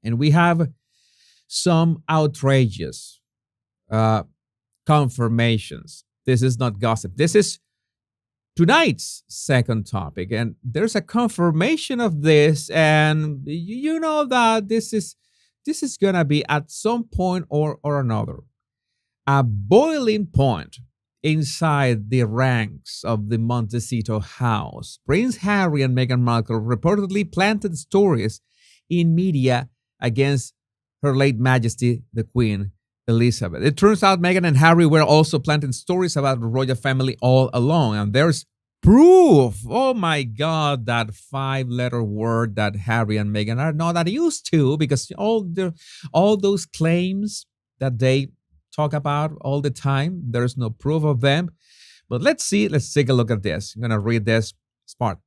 And we have some outrageous uh, confirmations. This is not gossip. This is tonight's second topic. And there's a confirmation of this. And you know that this is gonna be at some point or another a boiling point inside the ranks of the Montecito house. Prince Harry and Meghan Markle reportedly planted stories in media against Her late Majesty, the Queen Elizabeth. It turns out Meghan and Harry were also planting stories about the royal family all along, and there's proof. Oh my God, that five-letter word that Harry and Meghan are not that used to, because all those claims that they talk about all the time, there's no proof of them. But let's see. Let's take a look at this. I'm gonna read this part.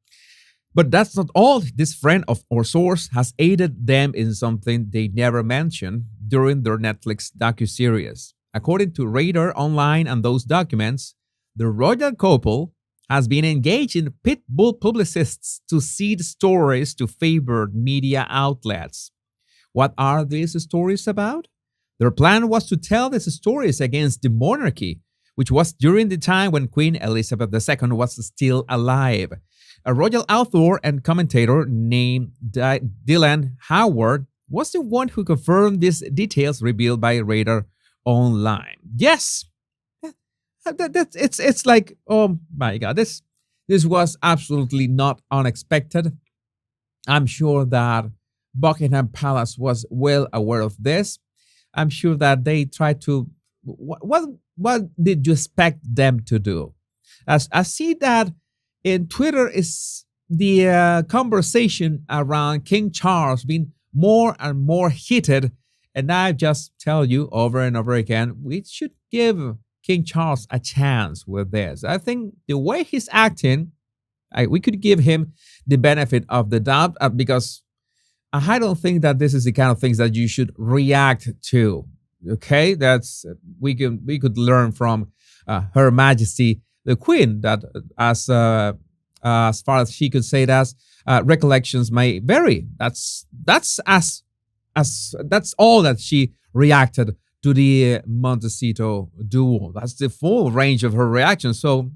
But that's not all. This friend of or source has aided them in something they never mentioned during their Netflix docuseries. According to Radar Online and those documents, the royal couple has been engaged in pitbull publicists to seed stories to favored media outlets. What are these stories about? Their plan was to tell these stories against the monarchy, which was during the time when Queen Elizabeth II was still alive. A royal author and commentator named Dylan Howard was the one who confirmed these details revealed by Radar Online. Yes, it's like, oh my God, this was absolutely not unexpected. I'm sure that Buckingham Palace was well aware of this. I'm sure that they tried to. What did you expect them to do? As I see that in Twitter is the conversation around King Charles being more and more heated, and I just tell you over and over again, we should give King Charles a chance with this. I think the way he's acting, we could give him the benefit of the doubt because I don't think that this is the kind of things that you should react to. Okay, that's we could learn from Her Majesty the Queen that as far as she could say that recollections may vary. That's all that she reacted to the Montecito duel. That's the full range of her reaction. So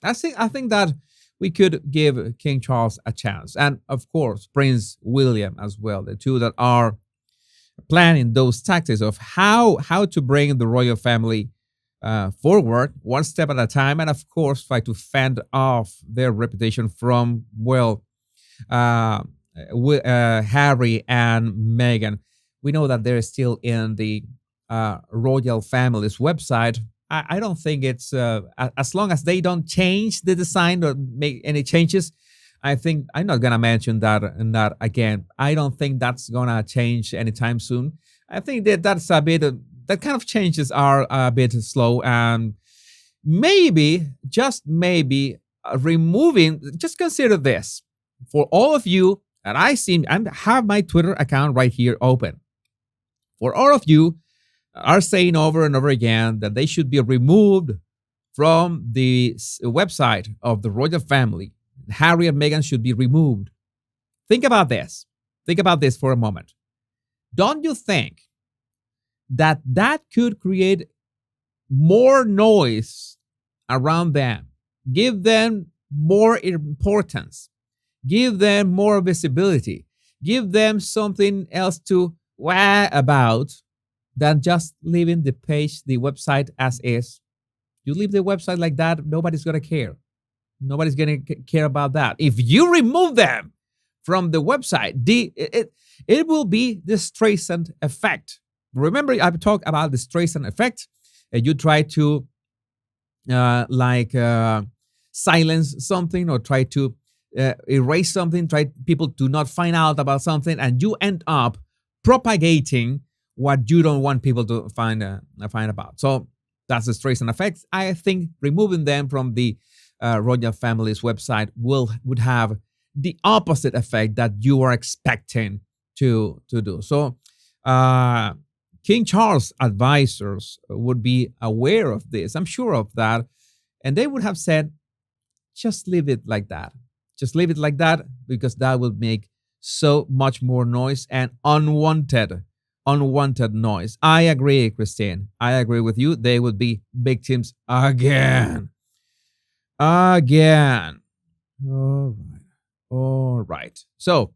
I think that we could give King Charles a chance, and of course Prince William as well. The two that are planning those tactics of how to bring the royal family forward one step at a time, and of course try to fend off their reputation from Harry and Meghan. We know that they're still in the royal family's website. I don't think it's as long as they don't change the design or make any changes. I think I'm not gonna mention that and that again. I don't think that's gonna change anytime soon. I think that's a bit that kind of changes are a bit slow, and maybe just maybe removing. Just consider this for all of you, and I have my Twitter account right here open. For all of you are saying over and over again that they should be removed from the website of the royal family. Harry and Meghan should be removed. Think about this. Think about this for a moment. Don't you think that could create more noise around them, give them more importance, give them more visibility, give them something else to wah about than just leaving the page, the website as is? You leave the website like that, nobody's going to care. Nobody's going to care about that. If you remove them from the website, it will be the Streisand effect. Remember, I've talked about the Streisand effect. You try to silence something or try to erase something, try people to not find out about something, and you end up propagating what you don't want people to find about. So that's the Streisand effect. I think removing them from the royal family's website would have the opposite effect that you are expecting to do. So King Charles' advisors would be aware of this. I'm sure of that. And they would have said, just leave it like that. Just leave it like that, because that will make so much more noise and unwanted noise. I agree, Christine. I agree with you. They would be victims again. Again. All right. All right. So,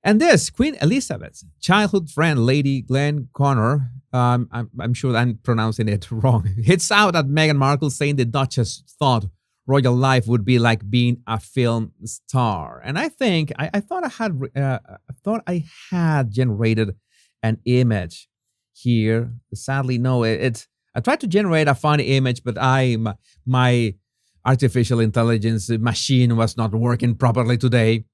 and this Queen Elizabeth's childhood friend, Lady Glenn Connor, I'm sure I'm pronouncing it wrong, hits out at Meghan Markle, saying the Duchess thought royal life would be like being a film star. And I think I thought I had generated an image here. Sadly, no. I tried to generate a funny image, but my artificial intelligence machine was not working properly today.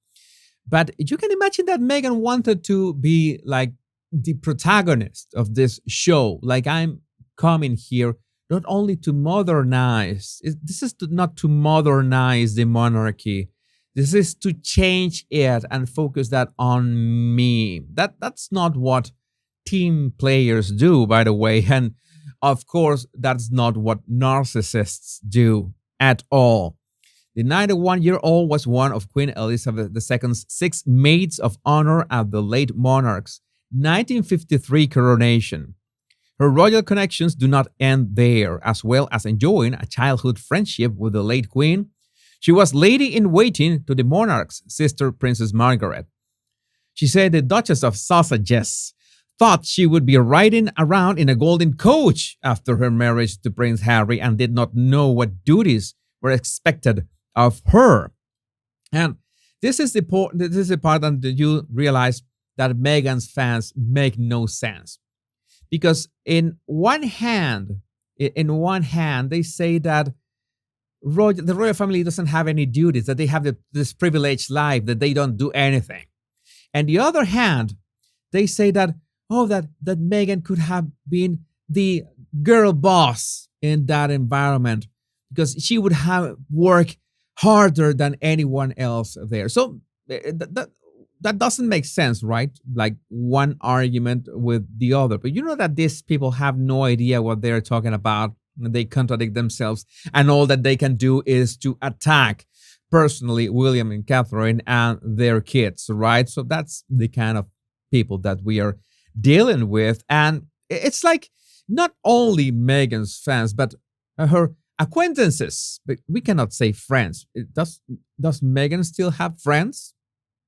But you can imagine that Meghan wanted to be like the protagonist of this show. Like, I'm coming here not only to modernize, this is not to modernize the monarchy. This is to change it and focus that on me. That's not what team players do, by the way. And of course, that's not what narcissists do at all. The 91-year-old was one of Queen Elizabeth II's 6 maids of honor at the late monarch's 1953 coronation. Her royal connections do not end there. As well as enjoying a childhood friendship with the late Queen, she was lady-in-waiting to the monarch's sister, Princess Margaret. She said the Duchess of Sausages thought she would be riding around in a golden coach after her marriage to Prince Harry and did not know what duties were expected of her. And this is the part that you realize that Meghan's fans make no sense. Because in one hand, they say that the royal family doesn't have any duties, that they have this privileged life, that they don't do anything. And the other hand, they say that, that Meghan could have been the girl boss in that environment because she would have worked harder than anyone else there. So that doesn't make sense, right? Like one argument with the other. But you know that these people have no idea what they're talking about. They contradict themselves. And all that they can do is to attack personally William and Catherine and their kids, right? So that's the kind of people that we are dealing with. And it's like not only Meghan's fans, but her acquaintances. But we cannot say friends. Does Meghan still have friends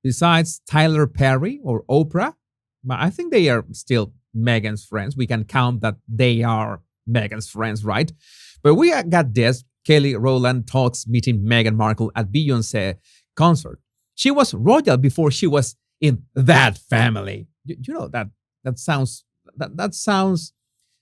besides Tyler Perry or Oprah? I think they are still Meghan's friends. We can count that they are Meghan's friends, right? But we got this. Kelly Rowland talks meeting Meghan Markle at Beyoncé concert. She was royal before she was in that family. You know that sounds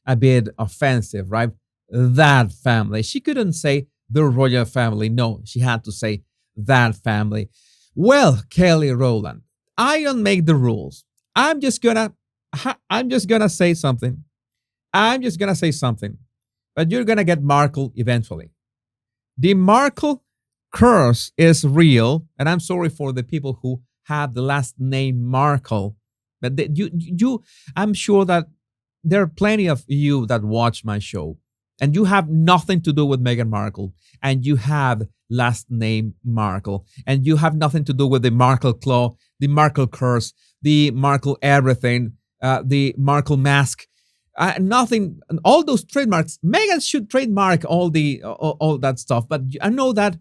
a bit offensive, right? That family. She couldn't say the royal family. No, she had to say that family. Well, Kelly Rowland, I don't make the rules. I'm just gonna say something. But you're gonna get Markle eventually. The Markle curse is real, and I'm sorry for the people who have the last name Markle. But I'm sure that there are plenty of you that watch my show, and you have nothing to do with Meghan Markle, and you have last name Markle, and you have nothing to do with the Markle claw, the Markle curse, the Markle everything, the Markle mask, nothing, all those trademarks. Meghan should trademark all that stuff, but I know that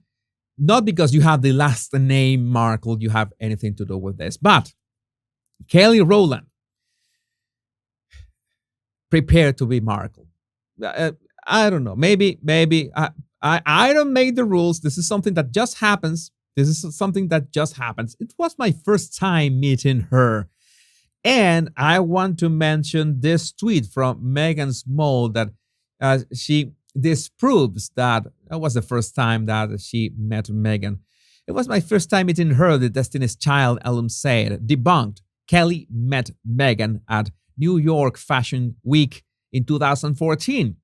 not because you have the last name Markle, you have anything to do with this. But Kelly Rowland, prepare to be Markle. I don't know. Maybe I don't make the rules. This is something that just happens. It was my first time meeting her. And I want to mention this tweet from Meghan Small that she disproves that was the first time that she met Meghan. It was my first time meeting her, the Destiny's Child alum said. Debunked. Kelly met Meghan at New York Fashion Week in 2014.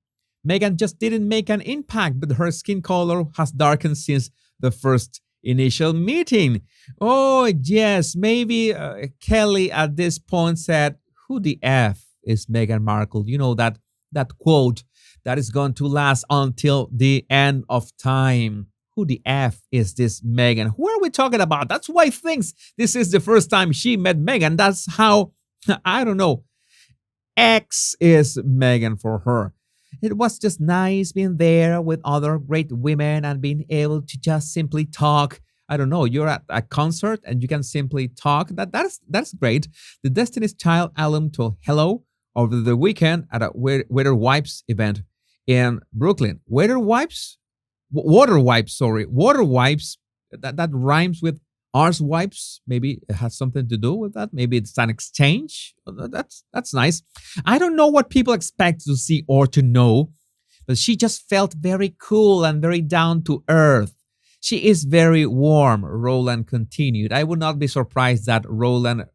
Meghan just didn't make an impact, but her skin color has darkened since the first initial meeting. Oh, yes, maybe Kelly at this point said, who the F is Meghan Markle? You know, that quote that is going to last until the end of time. who the F is this Meghan? Who are we talking about? That's why he thinks this is the first time she met Meghan. That's how, I don't know, X is Meghan for her. It was just nice being there with other great women and being able to just simply talk. I don't know, you're at a concert and you can simply talk. That's great. The Destiny's Child album told hello over the weekend at a Weather Wipes event in Brooklyn. Weather Wipes? Water Wipes, sorry. Water Wipes. That rhymes with arse wipes. Maybe it has something to do with that. Maybe it's an exchange. That's nice. I don't know what people expect to see or to know, but she just felt very cool and very down to earth. She is very warm, Roland continued. I would not be surprised that Roland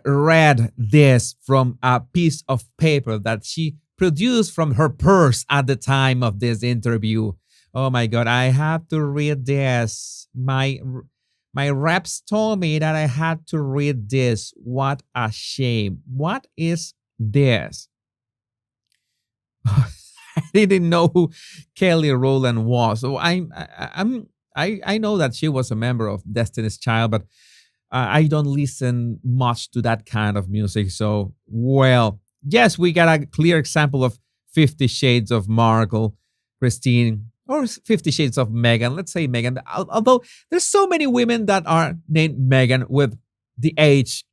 read this from a piece of paper that she produced from her purse at the time of this interview. Oh my God, I have to read this. My reps told me that I had to read this. What a shame. What is this? I didn't know who Kelly Rowland was. So I know that she was a member of Destiny's Child, but I don't listen much to that kind of music. So, well, yes, we got a clear example of 50 Shades of Markle, Christine, or 50 Shades of Meghan. Let's say Meghan. Although there's so many women that are named Meghan with the H,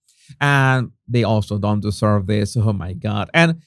and they also don't deserve this. Oh my God. And